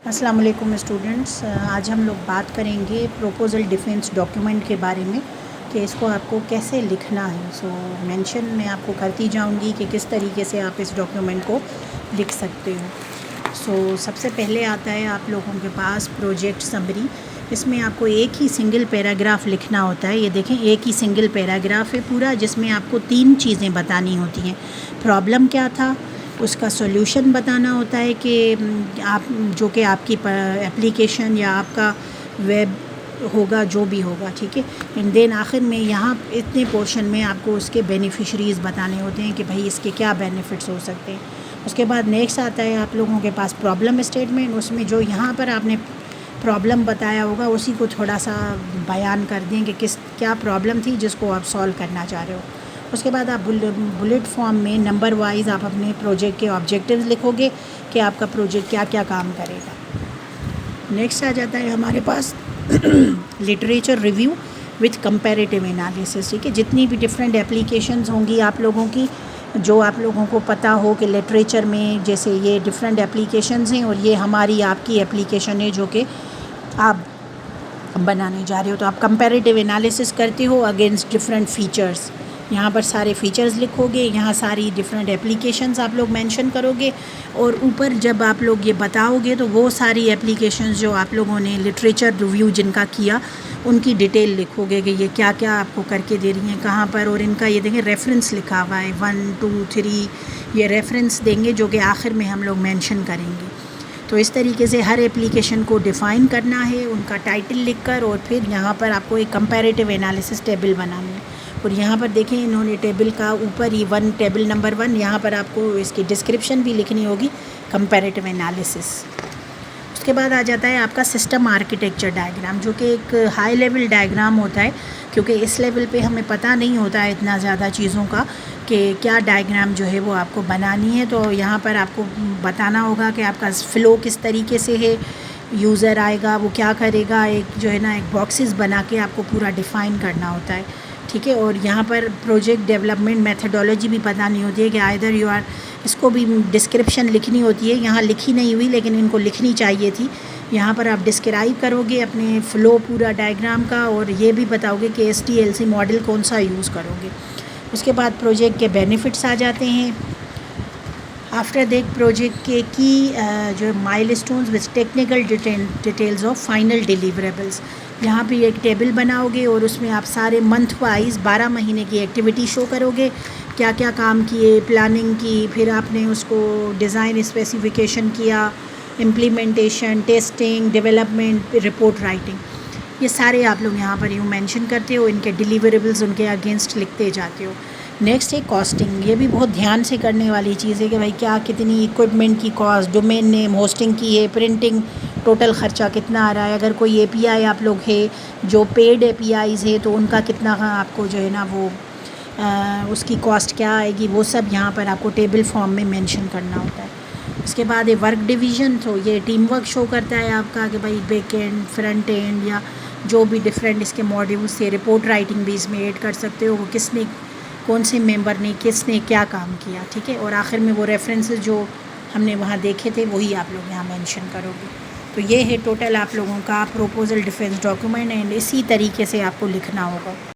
السلام علیکم اسٹوڈنٹس، آج ہم لوگ بات کریں گے پروپوزل ڈیفینس ڈاکیومنٹ کے بارے میں کہ اس کو آپ کو کیسے لکھنا ہے۔ مینشن میں آپ کو کرتی جاؤں گی کہ کس طریقے سے آپ اس ڈاکیومنٹ کو لکھ سکتے ہو۔ سب سے پہلے آتا ہے آپ لوگوں کے پاس پروجیکٹ سمری۔ اس میں آپ کو ایک ہی سنگل پیراگراف لکھنا ہوتا ہے۔ یہ دیکھیں، ایک ہی سنگل پیراگراف ہے پورا، جس میں آپ کو 3 چیزیں بتانی ہوتی ہیں۔ پرابلم کیا تھا، اس کا سولوشن بتانا ہوتا ہے کہ آپ جو کہ آپ کی اپلیکیشن یا آپ کا ویب ہوگا، جو بھی ہوگا، ٹھیک ہے۔ اینڈ دین آخر میں یہاں اتنے پورشن میں آپ کو اس کے بینیفیشریز بتانے ہوتے ہیں کہ بھائی اس کے کیا بینیفٹس ہو سکتے ہیں۔ اس کے بعد نیکسٹ آتا ہے آپ لوگوں کے پاس پرابلم اسٹیٹمنٹ۔ اس میں جو یہاں پر آپ نے پرابلم بتایا ہوگا اسی کو تھوڑا سا بیان کر دیں کہ کیا پرابلم تھی جس کو آپ سولو کرنا چاہ رہے ہو۔ اس کے بعد آپ بلٹ فارم میں نمبر وائز آپ اپنے پروجیکٹ کے آبجیکٹیوز لکھو گے کہ آپ کا پروجیکٹ کیا کیا کام کرے گا۔ نیکسٹ آ جاتا ہے ہمارے پاس literature review with comparative analysis, ٹھیک ہے۔ جتنی بھی ڈفرینٹ اپلیکیشنز ہوں گی آپ لوگوں کی، جو آپ لوگوں کو پتہ ہو کہ لٹریچر میں جیسے یہ ڈفرینٹ اپلیکیشنز ہیں اور یہ ہماری آپ کی اپلیکیشن ہے جو کہ آپ بنانے جا رہے ہو، تو آپ کمپیریٹیو انالیسس کرتے ہو اگینسٹ ڈفرینٹ فیچرز۔ یہاں پر سارے فیچرز لکھو گے، یہاں ساری ڈفرینٹ اپلیکیشنز آپ لوگ مینشن کرو گے، اور اوپر جب آپ لوگ یہ بتاؤ گے تو وہ ساری اپلیکیشنز جو آپ لوگوں نے لٹریچر ریویو جن کا کیا ان کی ڈیٹیل لکھو گے کہ یہ کیا کیا آپ کو کر کے دے رہی ہیں، کہاں پر، اور ان کا یہ دیکھیں ریفرنس لکھا ہوا ہے 1 2 3، یہ ریفرنس دیں گے جو کہ آخر میں ہم لوگ مینشن کریں گے۔ تو اس طریقے سے ہر اپلیکیشن کو ڈیفائن کرنا ہے، ان کا ٹائٹل لکھ کر، اور پھر یہاں پر آپ کو ایک کمپیریٹیو انالیسس ٹیبل بنانی ہے۔ اور یہاں پر دیکھیں انہوں نے ٹیبل کا اوپر ہی ٹیبل نمبر 1، یہاں پر آپ کو اس کی ڈسکرپشن بھی لکھنی ہوگی، کمپیریٹیو انالیسس۔ اس کے بعد آ جاتا ہے آپ کا سسٹم آرکیٹیکچر ڈائیگرام، جو کہ ایک ہائی لیول ڈائیگرام ہوتا ہے، کیونکہ اس لیول پہ ہمیں پتہ نہیں ہوتا ہے اتنا زیادہ چیزوں کا کہ کیا ڈائیگرام جو ہے وہ آپ کو بنانی ہے۔ تو یہاں پر آپ کو بتانا ہوگا کہ آپ کا فلو کس طریقے سے ہے، یوزر آئے گا وہ کیا کرے گا، ایک جو ہے نا ایک باکسز بنا کے آپ کو پورا ڈیفائن کرنا ہوتا ہے، ٹھیک ہے۔ اور یہاں پر پروجیکٹ ڈیولپمنٹ میتھڈولوجی بھی بتانی ہوتی ہے کہ آئدر یو آر، اس کو بھی ڈسکرپشن لکھنی ہوتی ہے، یہاں لکھی نہیں ہوئی لیکن ان کو لکھنی چاہیے تھی۔ یہاں پر آپ ڈسکرائب کرو گے اپنے فلو پورا ڈائیگرام کا، اور یہ بھی بتاؤ گے کہ SDLC ماڈل کون سا یوز کرو گے۔ اس کے بعد پروجیکٹ کے بینیفٹس آ جاتے ہیں۔ آفٹر دیٹ پروجیکٹ کے کی جو مائل stones with technical details of final deliverables, یہاں پہ ایک ٹیبل بناؤ گے اور اس میں آپ سارے منتھ وائز 12 مہینے کی ایکٹیویٹی شو کرو گے، کیا کیا کام کیے، پلاننگ کی، پھر آپ نے اس کو ڈیزائن اسپیسیفیکیشن کیا، implementation, testing, development, report writing, یہ سارے آپ لوگ یہاں پر یوں مینشن کرتے ہو، ان کے ڈیلیوریبلز ان کے اگینسٹ لکھتے جاتے ہو۔ نیکسٹ ہے کاسٹنگ، یہ بھی بہت دھیان سے کرنے والی چیز ہے کہ بھائی کیا کتنی اکوپمنٹ کی کاسٹ، ڈومین نیم، ہوسٹنگ کی ہے، پرنٹنگ، ٹوٹل خرچہ کتنا آ رہا ہے، اگر کوئی API آپ لوگ ہے جو پیڈ APIs ہے تو ان کا کتنا آپ کو جو ہے نا وہ اس کی کاسٹ کیا آئے گی، وہ سب یہاں پر آپ کو ٹیبل فارم میں مینشن کرنا ہوتا ہے۔ اس کے بعد ورک ڈویژن، تو یہ ٹیم ورک شو کرتا ہے آپ کا کہ بھائی بیک اینڈ، فرنٹ اینڈ، یا جو بھی ڈفرینٹ اس کے ماڈیولس سے رپورٹ رائٹنگ بھی اس میں ایڈ کر سکتے ہو، وہ کس نے، کون سے ممبر نے کس نے کیا کام کیا، ٹھیک ہے۔ اور آخر میں وہ ریفرنسز جو ہم نے وہاں دیکھے تھے وہی آپ لوگ یہاں مینشن کرو گے۔ تو یہ ہے ٹوٹل آپ لوگوں کا پروپوزل ڈیفینس ڈاکیومنٹ، اینڈ اسی طریقے سے آپ کو لکھنا ہوگا۔